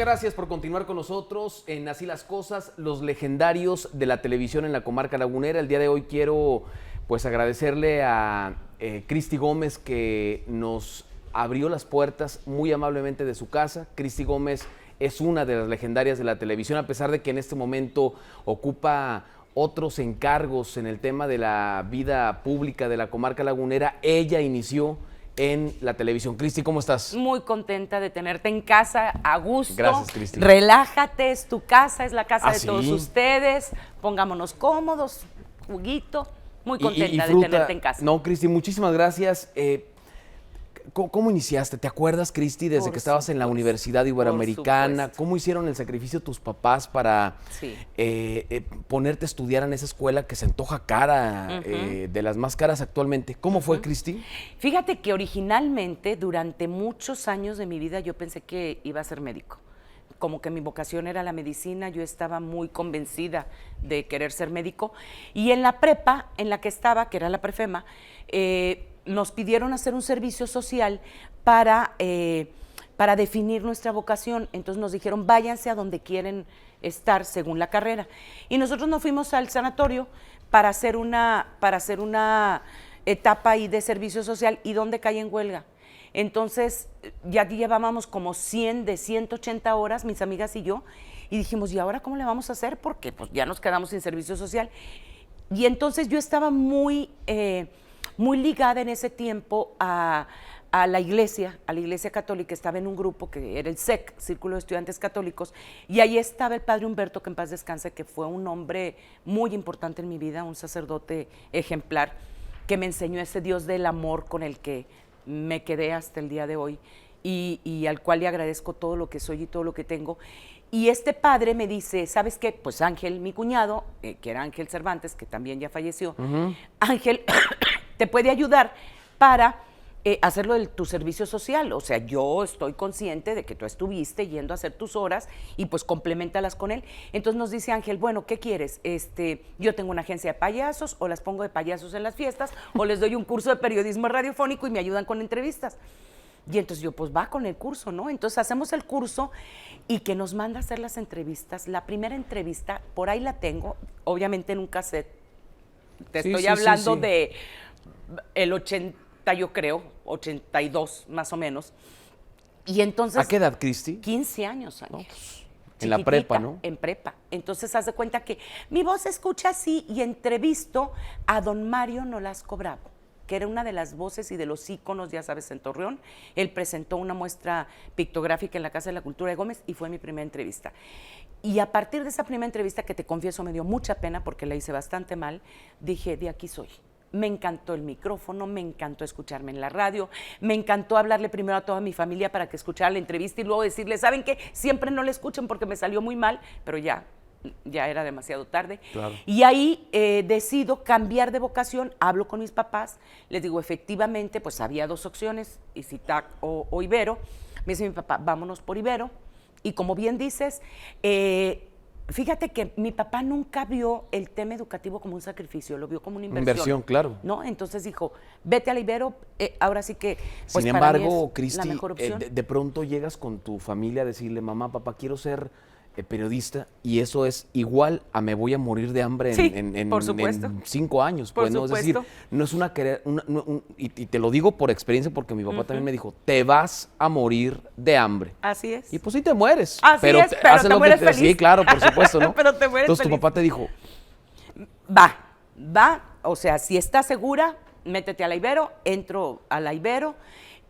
gracias por continuar con nosotros en Así las Cosas, los legendarios de la televisión en la comarca lagunera. El día de hoy quiero pues agradecerle a Cristi Gómez, que nos abrió las puertas muy amablemente de su casa. Cristi Gómez es una de las legendarias de la televisión, a pesar de que en este momento ocupa otros encargos en el tema de la vida pública de la comarca lagunera. Ella inició en la televisión. Cristi, ¿cómo estás? Muy contenta de tenerte en casa, a gusto. Gracias, Cristi. Relájate, es tu casa, es la casa de ¿sí? todos ustedes. Pongámonos cómodos, juguito. Muy contenta de fruta. tenerte en casa. No, Cristi, muchísimas gracias. ¿Cómo iniciaste? ¿Te acuerdas, Cristi, desde que estabas en la Universidad Iberoamericana? ¿Cómo hicieron el sacrificio tus papás para ponerte a estudiar en esa escuela que se antoja cara, de las más caras actualmente? ¿Cómo fue, Cristi? Fíjate que originalmente, durante muchos años de mi vida, yo pensé que iba a ser médico. Como que mi vocación era la medicina, yo estaba muy convencida de querer ser médico. Y en la prepa en la que estaba, que era la Prefema, nos pidieron hacer un servicio social para definir nuestra vocación. Entonces nos dijeron, váyanse a donde quieren estar según la carrera. Y nosotros nos fuimos al sanatorio para hacer una etapa ahí de servicio social. ¿Y dónde caí en huelga? Entonces ya llevábamos como 100 de 180 horas, mis amigas y yo, y dijimos, ¿y ahora cómo le vamos a hacer? Porque pues, ya nos quedamos sin servicio social. Y entonces yo estaba muy ligada en ese tiempo a la iglesia católica. Estaba en un grupo que era el SEC, Círculo de Estudiantes Católicos, y ahí estaba el padre Humberto, que en paz descanse, que fue un hombre muy importante en mi vida, un sacerdote ejemplar, que me enseñó ese Dios del amor con el que me quedé hasta el día de hoy, y al cual le agradezco todo lo que soy y todo lo que tengo. Y este padre me dice, ¿sabes qué? Pues Ángel, mi cuñado, que era Ángel Cervantes, que también ya falleció, Ángel te puede ayudar para hacerlo de tu servicio social. O sea, yo estoy consciente de que tú estuviste yendo a hacer tus horas y pues compleméntalas con él. Entonces nos dice Ángel, bueno, ¿qué quieres? Yo tengo una agencia de payasos, o las pongo de payasos en las fiestas, o les doy un curso de periodismo radiofónico y me ayudan con entrevistas. Y entonces yo, pues va con el curso, ¿no? Entonces hacemos el curso y que nos manda a hacer las entrevistas. La primera entrevista, por ahí la tengo, obviamente en un cassette. Te estoy hablando de el 80, yo creo, 82 más o menos. Y entonces... ¿A qué edad, Cristi? 15 años, Ángel. No, pues, en la prepa, ¿no? En prepa. Entonces, haz de cuenta que mi voz se escucha así, y entrevisto a don Mario Nolasco Bravo, que era una de las voces y de los íconos, ya sabes, en Torreón. Él presentó una muestra pictográfica en la Casa de la Cultura de Gómez y fue mi primera entrevista. Y a partir de esa primera entrevista, que te confieso me dio mucha pena porque la hice bastante mal, dije, de aquí soy. Me encantó el micrófono, me encantó escucharme en la radio, me encantó hablarle primero a toda mi familia para que escuchara la entrevista y luego decirle, ¿saben qué? Siempre no la escuchen porque me salió muy mal, pero ya era demasiado tarde. Claro. Y ahí decido cambiar de vocación, hablo con mis papás, les digo, efectivamente, pues había dos opciones, ICITAC o Ibero. Me dice mi papá, vámonos por Ibero. Y como bien dices, fíjate que mi papá nunca vio el tema educativo como un sacrificio, lo vio como una inversión. Inversión, claro. ¿No? Entonces dijo, vete a la Ibero, ahora sí que, pues sin para embargo, mí es Cristi, la mejor opción. De pronto llegas con tu familia a decirle, mamá, papá, quiero ser periodista, y eso es igual a me voy a morir de hambre por supuesto. en 5 años. Por pues, ¿no? Es decir, supuesto. no es y te lo digo por experiencia, porque mi papá también me dijo, te vas a morir de hambre. Así es. Y pues sí te mueres. Así pero es, pero haces te lo mueres que feliz. Sí, claro, por supuesto, ¿no? Pero te mueres Entonces feliz. tu papá te dijo, va, o sea, si estás segura, métete a la Ibero, entro a la Ibero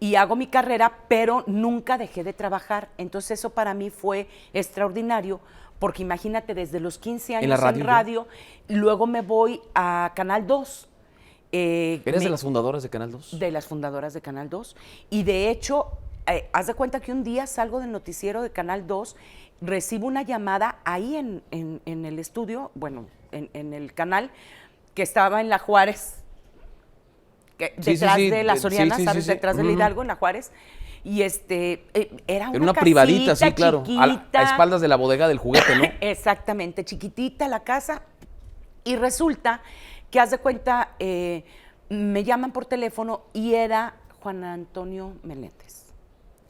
y hago mi carrera, pero nunca dejé de trabajar. Entonces eso para mí fue extraordinario, porque imagínate, desde los 15 años en radio, luego me voy a Canal 2. ¿Eres de las fundadoras de Canal 2? De las fundadoras de Canal 2. Y de hecho, haz de cuenta que un día salgo del noticiero de Canal 2, recibo una llamada ahí en el estudio, bueno, en el canal, que estaba en la Juárez, detrás de la Soriana, ¿sabes? Detrás del Hidalgo, en la Juárez. Y era una privadita, sí, claro, chiquita, a espaldas de la bodega del juguete, ¿no? Exactamente, chiquitita la casa. Y resulta que, haz de cuenta, me llaman por teléfono y era Juan Antonio Meléndez.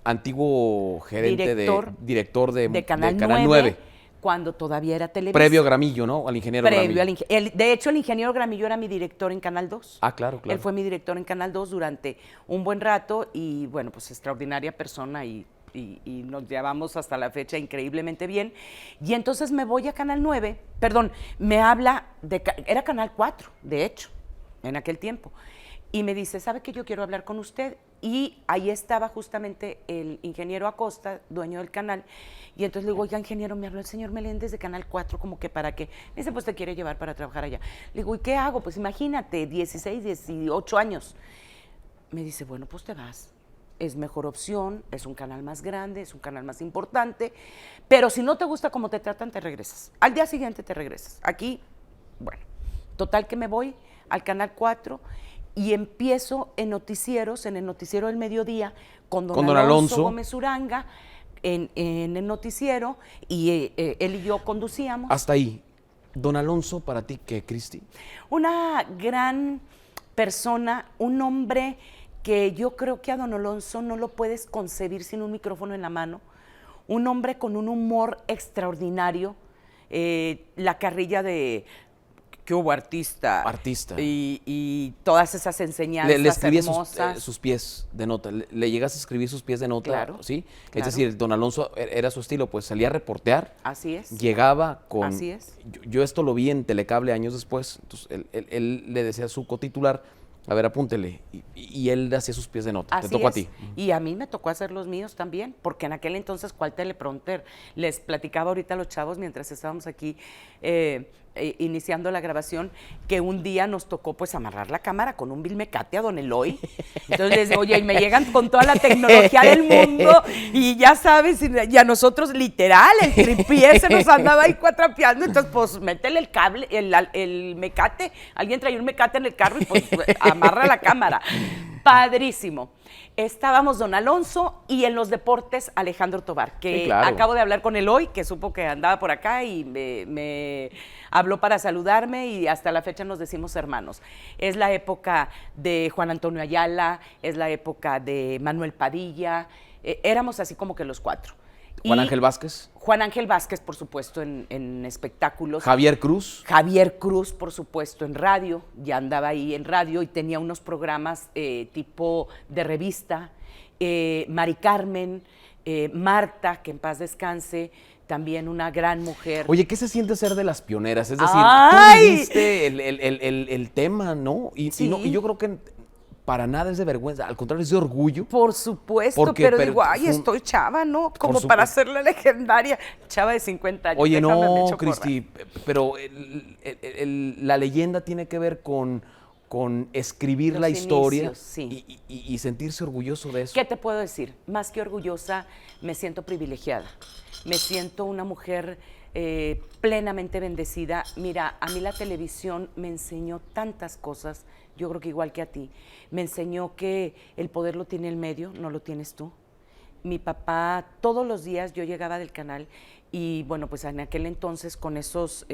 antiguo gerente director de Canal, Canal 9. Cuando todavía era Televisa. Previo a Gramillo, ¿no? Al ingeniero Gramillo. De hecho, el ingeniero Gramillo era mi director en Canal 2. Ah, claro. Él fue mi director en Canal 2 durante un buen rato y, bueno, pues extraordinaria persona y nos llevamos hasta la fecha increíblemente bien. Y entonces me voy a Canal 9, me habla, era Canal 4, de hecho, en aquel tiempo. Y me dice, ¿sabe que yo quiero hablar con usted? Y ahí estaba justamente el ingeniero Acosta, dueño del canal. Y entonces le digo, oiga, ingeniero, me habló el señor Meléndez de Canal 4, como que para qué. Me dice, pues te quiere llevar para trabajar allá. Le digo, ¿y qué hago? Pues imagínate, 16, 18 años. Me dice, bueno, pues te vas. Es mejor opción, es un canal más grande, es un canal más importante. Pero si no te gusta cómo te tratan, te regresas. Al día siguiente te regresas. Aquí, bueno, total que me voy al Canal 4 y empiezo en noticieros, en el noticiero del mediodía, con don Alonso Gómez Uranga, en el noticiero, y él y yo conducíamos. Hasta ahí. Don Alonso, ¿para ti qué, Cristi? Una gran persona, un hombre que yo creo que a don Alonso no lo puedes concebir sin un micrófono en la mano, un hombre con un humor extraordinario, la carrilla de ¿qué hubo, artista? Artista. Y todas esas enseñanzas le escribía hermosas. sus pies de nota. ¿Le llegaste a escribir sus pies de nota? Claro. ¿Sí? Claro. Es decir, don Alonso era su estilo, pues salía a reportear. Así es. Llegaba con... Así es. Yo esto lo vi en Telecable años después. Entonces, él le decía a su cotitular, a ver, apúntele. Y él hacía sus pies de nota. Así Te tocó es. a ti. Y a mí me tocó hacer los míos también, porque en aquel entonces, ¿cuál teleprompter? Les platicaba ahorita a los chavos mientras estábamos aquí iniciando la grabación, que un día nos tocó pues amarrar la cámara con un Vilmecate a don Eloy. Entonces les digo, oye, y me llegan con toda la tecnología del mundo y ya sabes, y a nosotros literal, el tripié se nos andaba ahí cuatrapeando, entonces pues métele el cable, el mecate, alguien traía un mecate en el carro y pues amarra la cámara. Padrísimo. Estábamos don Alonso y en los deportes Alejandro Tobar, que sí, claro. Acabo de hablar con él hoy, que supo que andaba por acá y me habló para saludarme y hasta la fecha nos decimos hermanos. Es la época de Juan Antonio Ayala, es la época de Manuel Padilla, éramos así como que los cuatro. Juan Ángel Vázquez. Juan Ángel Vázquez, por supuesto, en espectáculos. Javier Cruz. Javier Cruz, por supuesto, en radio. Ya andaba ahí en radio y tenía unos programas tipo de revista. Mari Carmen, Marta, que en paz descanse, también una gran mujer. Oye, ¿qué se siente ser de las pioneras? Es decir, ¡ay! tú viviste el tema, ¿no? Sí. Y yo creo que para nada es de vergüenza, al contrario es de orgullo. Por supuesto, pero digo, ay, estoy chava, ¿no? Como para ser la legendaria. Chava de 50 años. Oye, no, Cristi, pero la leyenda tiene que ver con escribir la historia inicios, sí. y sentirse orgulloso de eso. ¿Qué te puedo decir? Más que orgullosa, me siento privilegiada. Me siento una mujer plenamente bendecida. Mira, a mí la televisión me enseñó tantas cosas, yo creo que igual que a ti. Me enseñó que el poder lo tiene el medio, no lo tienes tú. Mi papá, todos los días yo llegaba del canal y bueno, pues en aquel entonces con esos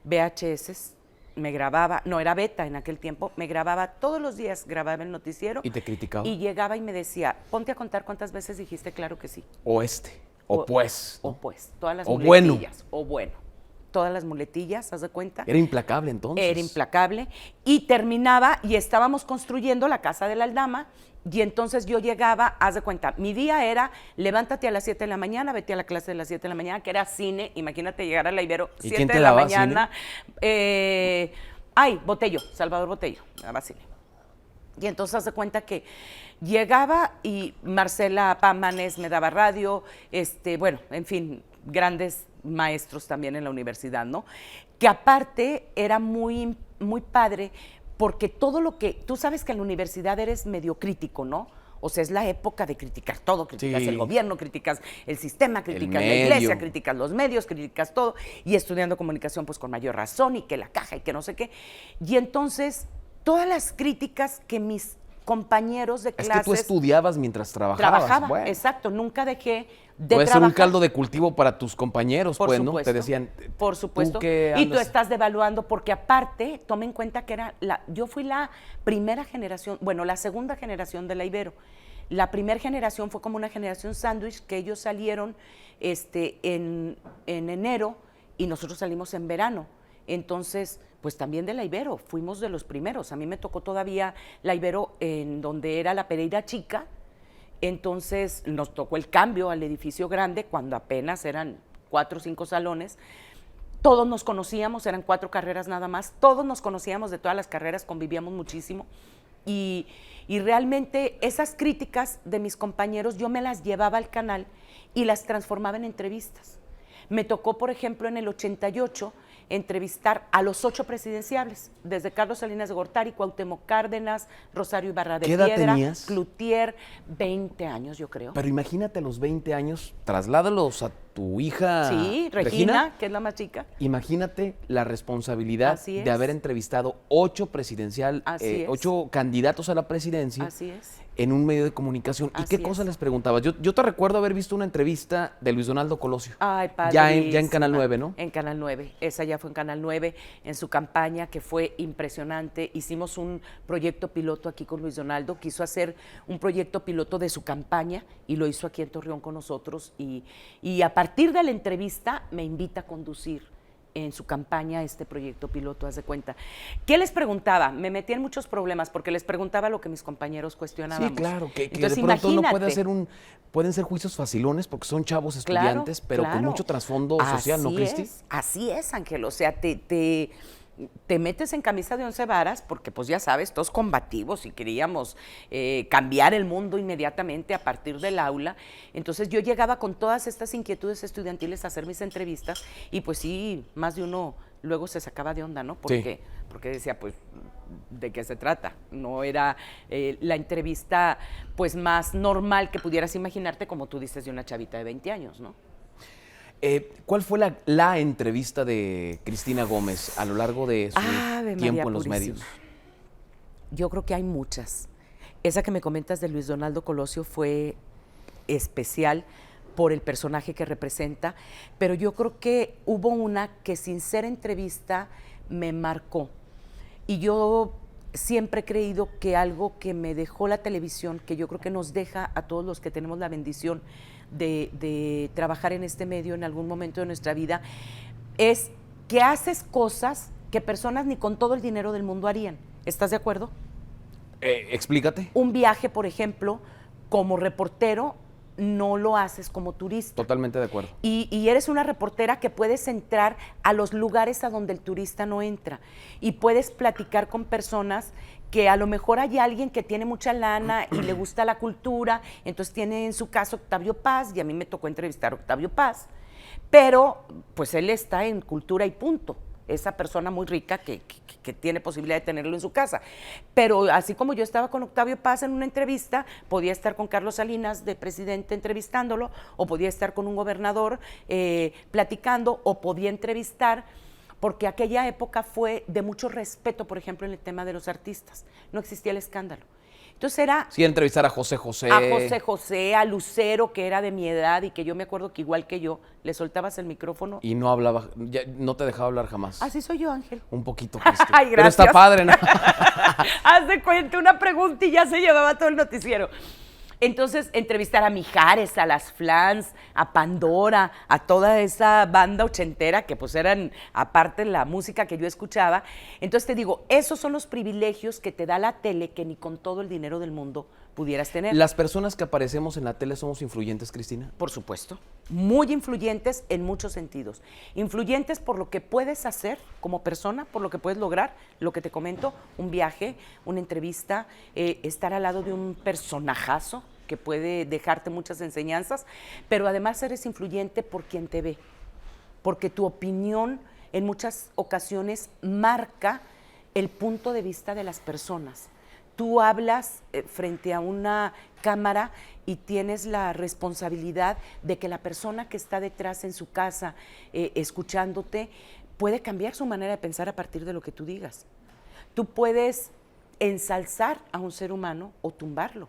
VHS me grababa, no era beta en aquel tiempo, me grababa todos los días, grababa el noticiero. ¿Y te criticaba? Y llegaba y me decía, ponte a contar cuántas veces dijiste claro que sí. O pues. ¿no? O pues, todas las o muletillas. bueno. O bueno. Todas las muletillas, ¿haz de cuenta? Era implacable entonces. Era implacable. Y terminaba y estábamos construyendo la casa de la Aldama y entonces yo llegaba, haz de cuenta, mi día era levántate a las 7 de la mañana, vete a la clase de las 7 de la mañana, que era cine, imagínate llegar a la Ibero, 7 de la mañana. Botello, Salvador Botello, daba cine. Y entonces haz de cuenta que llegaba y Marcela Pámanes me daba radio, bueno, en fin, grandes maestros también en la universidad, ¿no? Que aparte era muy, muy padre porque todo lo que, tú sabes que en la universidad eres medio crítico, ¿no? O sea, es la época de criticar todo, criticas el gobierno, criticas el sistema, criticas la iglesia, criticas los medios, criticas todo, y estudiando comunicación pues con mayor razón, y que la caja, y que no sé qué. Y entonces, todas las críticas que mis compañeros de clases... Es que tú estudiabas mientras trabajabas. Trabajaba, bueno. Exacto, nunca dejé de Puede trabajar. ser un caldo de cultivo para tus compañeros, Por pues, supuesto, ¿no? Te decían, por supuesto. Y tú estás devaluando, porque aparte, toma en cuenta que yo fui la primera generación, bueno, la segunda generación de la Ibero. La primera generación fue como una generación sándwich, que ellos salieron en enero y nosotros salimos en verano. Entonces, pues también de la Ibero, fuimos de los primeros. A mí me tocó todavía la Ibero en donde era la Pereira Chica. Entonces nos tocó el cambio al edificio grande cuando apenas eran 4 o 5 salones. Todos nos conocíamos, eran 4 carreras nada más, todos nos conocíamos de todas las carreras, convivíamos muchísimo. Y realmente esas críticas de mis compañeros yo me las llevaba al canal y las transformaba en entrevistas. Me tocó, por ejemplo, en el 88 entrevistar a los 8 presidenciables, desde Carlos Salinas de Gortari, Cuauhtémoc Cárdenas, Rosario Ibarra de ¿Qué edad Piedra, tenías? Cloutier, 20 años yo creo. Pero imagínate a los 20 años, trasládalos a tu hija Sí, Regina, que es la más chica. Imagínate la responsabilidad Así es. de haber entrevistado 8 Así es. 8 candidatos a la presidencia. Así es. En un medio de comunicación. ¿Y Así qué cosas es. les preguntabas? Yo te recuerdo haber visto una entrevista de Luis Donaldo Colosio. Ay, padre. Ya en Canal 9, ¿no? En Canal 9. Esa ya fue en Canal 9, en su campaña, que fue impresionante. Hicimos un proyecto piloto aquí con Luis Donaldo. Quiso hacer un proyecto piloto de su campaña y lo hizo aquí en Torreón con nosotros. Y a partir de la entrevista me invita a conducir en su campaña este proyecto piloto, haz de cuenta. ¿Qué les preguntaba? Me metí en muchos problemas porque les preguntaba lo que mis compañeros cuestionábamos. Sí, claro, que Entonces, de pronto uno puede imagínate. pueden ser juicios facilones porque son chavos Claro, estudiantes, pero con claro. mucho trasfondo social, ¿no, Cristi? Así es, Ángel. O sea, te metes en camisa de 11 varas porque, pues ya sabes, todos combativos y queríamos cambiar el mundo inmediatamente a partir del aula. Entonces yo llegaba con todas estas inquietudes estudiantiles a hacer mis entrevistas y pues sí, más de uno luego se sacaba de onda, ¿no? Porque decía, pues, ¿de qué se trata? No era la entrevista pues más normal que pudieras imaginarte, como tú dices, de una chavita de 20 años, ¿no? ¿Cuál fue la entrevista de Cristina Gómez a lo largo de su Ave tiempo María en los Purísima. medios? Yo creo que hay muchas. Esa que me comentas de Luis Donaldo Colosio fue especial por el personaje que representa, pero yo creo que hubo una que sin ser entrevista me marcó. Y yo siempre he creído que algo que me dejó la televisión, que yo creo que nos deja a todos los que tenemos la bendición de trabajar en este medio en algún momento de nuestra vida, es que haces cosas que personas ni con todo el dinero del mundo harían. ¿Estás de acuerdo? Explícate. Un viaje, por ejemplo, como reportero, no lo haces como turista. Totalmente de acuerdo. Y eres una reportera que puedes entrar a los lugares a donde el turista no entra y puedes platicar con personas que a lo mejor hay alguien que tiene mucha lana y le gusta la cultura, entonces tiene en su caso Octavio Paz, y a mí me tocó entrevistar a Octavio Paz, pero pues él está en cultura y punto. Esa persona muy rica que tiene posibilidad de tenerlo en su casa. Pero así como yo estaba con Octavio Paz en una entrevista, podía estar con Carlos Salinas de presidente entrevistándolo, o podía estar con un gobernador platicando, o podía entrevistar, porque aquella época fue de mucho respeto, por ejemplo, en el tema de los artistas. No existía el escándalo. Entonces era... Sí, entrevistar a José José. A José José, a Lucero, que era de mi edad y que yo me acuerdo que igual que yo, le soltabas el micrófono. Y no hablaba, no te dejaba hablar jamás. Así soy yo, Ángel. Un poquito, Cristi. Ay, Pero está gracias. padre, ¿no? Haz de cuenta, una pregunta y ya se llevaba todo el noticiero. Entonces, entrevistar a Mijares, a las Flans, a Pandora, a toda esa banda ochentera que pues eran, aparte la música que yo escuchaba. Entonces te digo, esos son los privilegios que te da la tele que ni con todo el dinero del mundo pudieras tener. ¿Las personas que aparecemos en la tele somos influyentes, Cristina? Por supuesto, muy influyentes en muchos sentidos. Influyentes por lo que puedes hacer como persona, por lo que puedes lograr, lo que te comento, un viaje, una entrevista, estar al lado de un personajazo que puede dejarte muchas enseñanzas, pero además eres influyente por quien te ve, porque tu opinión en muchas ocasiones marca el punto de vista de las personas. Tú hablas frente a una cámara y tienes la responsabilidad de que la persona que está detrás en su casa escuchándote puede cambiar su manera de pensar a partir de lo que tú digas. Tú puedes ensalzar a un ser humano o tumbarlo.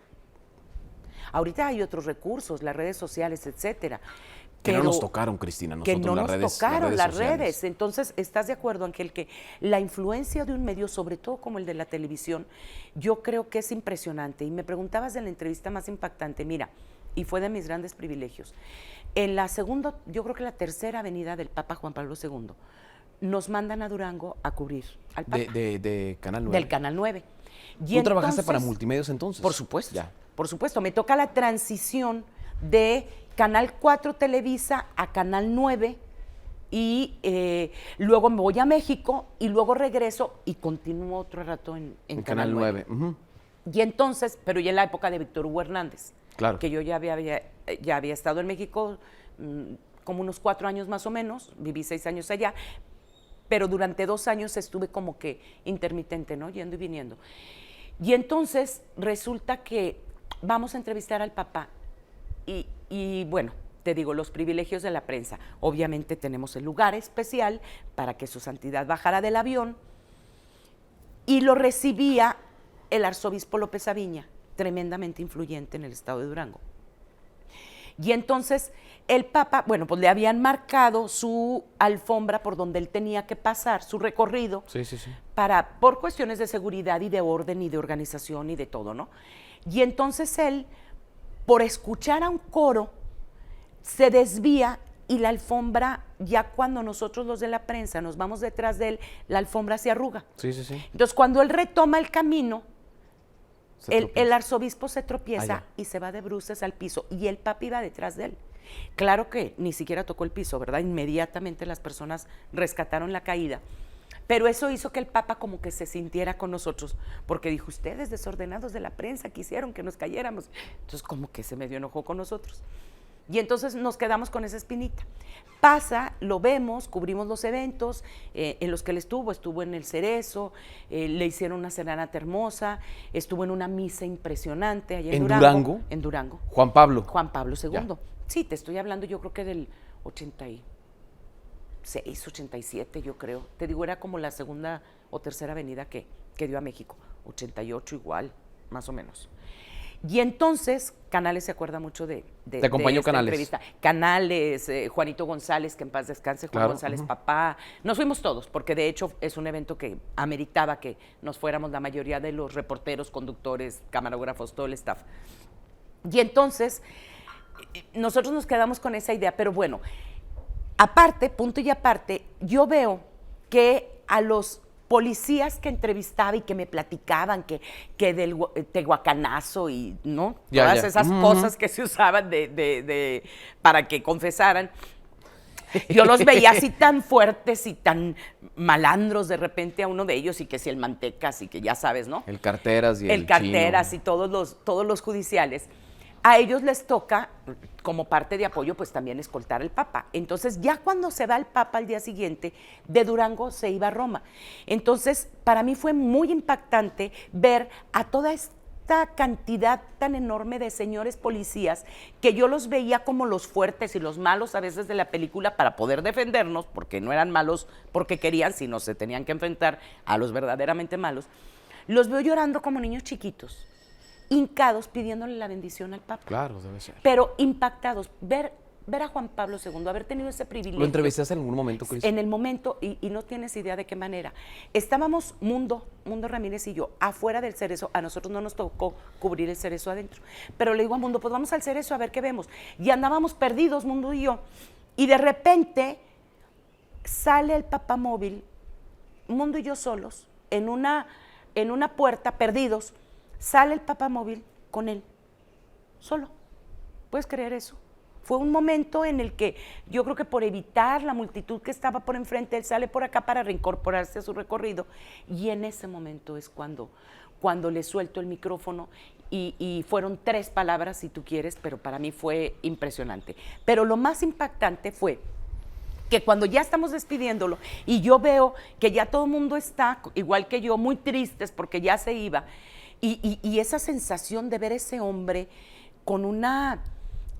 Ahorita hay otros recursos, las redes sociales, etcétera. Que no nos tocaron, Cristina, nosotros que no las nos redes, tocaron las sociales. redes. Entonces, ¿estás de acuerdo, Ángel, que la influencia de un medio, sobre todo como el de la televisión, yo creo que es impresionante? Y me preguntabas de la entrevista más impactante, mira, y fue de mis grandes privilegios. En la segunda, yo creo que la tercera avenida del Papa Juan Pablo II, nos mandan a Durango a cubrir al Papa. De Canal 9. Del Canal 9. ¿Tú trabajaste para Multimedios entonces? Por supuesto, ya. Por supuesto. Me toca la transición de Canal 4 Televisa a Canal 9 y luego me voy a México y luego regreso y continúo otro rato en Canal 9. Y entonces, pero ya en la época de Víctor Hugo Hernández, claro. que yo ya había estado en México como unos 4 años más o menos, viví 6 años allá, pero durante 2 años estuve como que intermitente, ¿no? Yendo y viniendo. Y entonces resulta que vamos a entrevistar al Papa y bueno, te digo, los privilegios de la prensa. Obviamente tenemos el lugar especial para que su santidad bajara del avión y lo recibía el arzobispo López Aviña, tremendamente influyente en el estado de Durango. Y entonces el Papa, bueno, pues le habían marcado su alfombra por donde él tenía que pasar, su recorrido, sí. por cuestiones de seguridad y de orden y de organización y de todo, ¿no? Y entonces él, por escuchar a un coro, se desvía y la alfombra, ya cuando nosotros los de la prensa nos vamos detrás de él, la alfombra se arruga. Sí. Entonces cuando él retoma el camino, el arzobispo se tropieza y se va de bruces al piso y el Papa iba detrás de él. Claro que ni siquiera tocó el piso, ¿verdad? Inmediatamente las personas rescataron la caída. Pero eso hizo que el Papa como que se sintiera con nosotros, porque dijo, ustedes desordenados de la prensa quisieron que nos cayéramos. Entonces como que se medio enojó con nosotros. Y entonces nos quedamos con esa espinita. Pasa, lo vemos, cubrimos los eventos en los que él estuvo en el Cerezo, le hicieron una serenata hermosa, estuvo en una misa impresionante allá en Durango. En Durango. Juan Pablo II. Ya. Sí, te estoy hablando yo creo que del 86, 87 yo creo. Te digo, era como la segunda o tercera avenida que dio a México. 88 igual, más o menos. Y entonces, Canales se acuerda mucho de Te acompañó esta Canales. entrevista. Canales, Juanito González, que en paz descanse, Juan Claro, González, papá. Nos fuimos todos, porque de hecho es un evento que ameritaba que nos fuéramos la mayoría de los reporteros, conductores, camarógrafos, todo el staff. Y entonces, nosotros nos quedamos con esa idea, pero bueno, aparte, punto y aparte, yo veo que a los policías que entrevistaba y que me platicaban que del tehuacanazo y no todas esas cosas que se usaban para que confesaran, yo los veía así tan fuertes y tan malandros de repente a uno de ellos, y que si el Mantecas y que ya sabes, ¿no? El Carteras y el Carteras Chino. y todos los judiciales. A ellos les toca, como parte de apoyo, pues también escoltar al Papa. Entonces, ya cuando se va el Papa al día siguiente, de Durango se iba a Roma. Entonces, para mí fue muy impactante ver a toda esta cantidad tan enorme de señores policías, que yo los veía como los fuertes y los malos a veces de la película para poder defendernos, porque no eran malos porque querían, sino se tenían que enfrentar a los verdaderamente malos. Los veo llorando como niños chiquitos, hincados pidiéndole la bendición al Papa. Claro, debe ser. Pero impactados, ver a Juan Pablo II, haber tenido ese privilegio. ¿Lo entrevistaste en algún momento, Cris? En el momento, y no tienes idea de qué manera. Estábamos Mundo Ramírez y yo afuera del Cerezo. A nosotros no nos tocó cubrir el Cerezo adentro, pero le digo a Mundo, pues vamos al Cerezo a ver qué vemos. Y andábamos perdidos, Mundo y yo, y de repente sale el papamóvil, Mundo y yo solos, en una puerta, perdidos. Sale el papamóvil con él, solo. ¿Puedes creer eso? Fue un momento en el que yo creo que por evitar la multitud que estaba por enfrente, él sale por acá para reincorporarse a su recorrido, y en ese momento es cuando le suelto el micrófono, y fueron 3 palabras si tú quieres, pero para mí fue impresionante. Pero lo más impactante fue que cuando ya estamos despidiéndolo y yo veo que ya todo el mundo está, igual que yo, muy tristes porque ya se iba, y esa sensación de ver ese hombre con una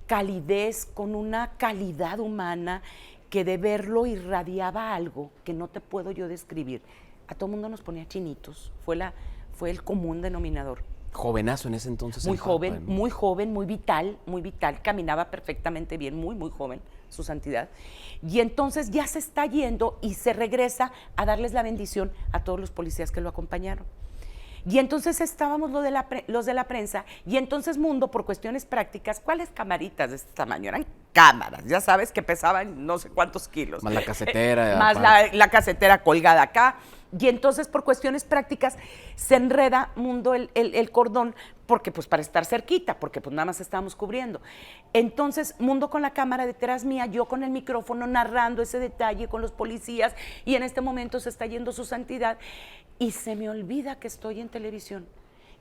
calidez, con una calidad humana, que de verlo irradiaba algo que no te puedo yo describir. A todo el mundo nos ponía chinitos, fue el común denominador. Jovenazo en ese entonces. Muy el joven, Papa, ¿no? muy vital, caminaba perfectamente bien, muy joven, su santidad. Y entonces ya se está yendo y se regresa a darles la bendición a todos los policías que lo acompañaron. Y entonces estábamos los de la prensa, y entonces Mundo, por cuestiones prácticas, ¿cuáles camaritas de este tamaño? Eran cámaras, ya sabes, que pesaban no sé cuántos kilos. Más la casetera. Más la casetera colgada acá. Y entonces, por cuestiones prácticas, se enreda Mundo el cordón, porque pues para estar cerquita, porque pues nada más estábamos cubriendo. Entonces, Mundo con la cámara detrás mía, yo con el micrófono narrando ese detalle con los policías, y en este momento se está yendo su santidad, y se me olvida que estoy en televisión.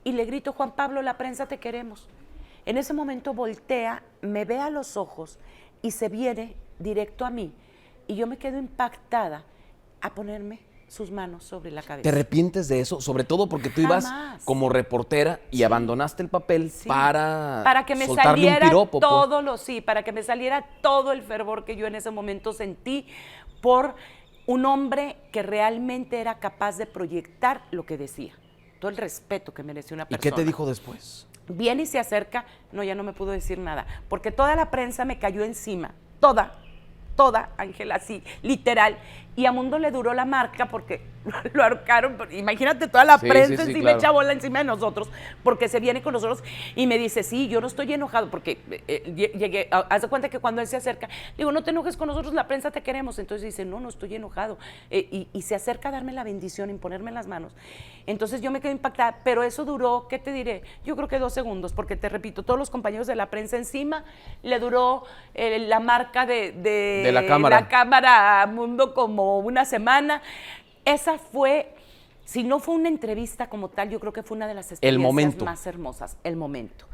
Y le grito: Juan Pablo, la prensa te queremos. En ese momento voltea, me ve a los ojos y se viene directo a mí. Y yo me quedo impactada a ponerme sus manos sobre la cabeza. ¿Te arrepientes de eso? Sobre todo porque tú ibas Jamás. como reportera y abandonaste el papel Sí. para que me soltarle saliera un piropo. todo para que me saliera todo el fervor que yo en ese momento sentí por un hombre que realmente era capaz de proyectar lo que decía. Todo el respeto que mereció una ¿Y persona. qué te dijo después? Viene y se acerca, no, ya no me pudo decir nada, porque toda la prensa me cayó encima, toda, Ángela, así, literal. Y a Mundo le duró la marca porque lo ahorcaron. Imagínate toda la prensa encima, claro. echa bola encima de nosotros, porque se viene con nosotros y me dice: sí, yo no estoy enojado, porque llegué, haz de cuenta que cuando él se acerca, digo: no te enojes con nosotros, la prensa te queremos. Entonces dice: no estoy enojado. Y se acerca a darme la bendición, imponerme las manos. Entonces yo me quedé impactada, pero eso duró, ¿qué te diré? Yo creo que 2 segundos, porque te repito, todos los compañeros de la prensa encima, le duró la marca de la cámara. La cámara a Mundo como una semana. Esa fue, si no fue una entrevista como tal, yo creo que fue una de las experiencias más hermosas, el momento.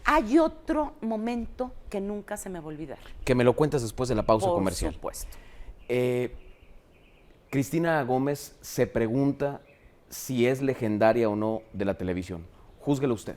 Hay otro momento que nunca se me va a olvidar. Que me lo cuentas después de la pausa comercial. Por supuesto. Cristina Gómez se pregunta si es legendaria o no de la televisión. Júzguelo usted.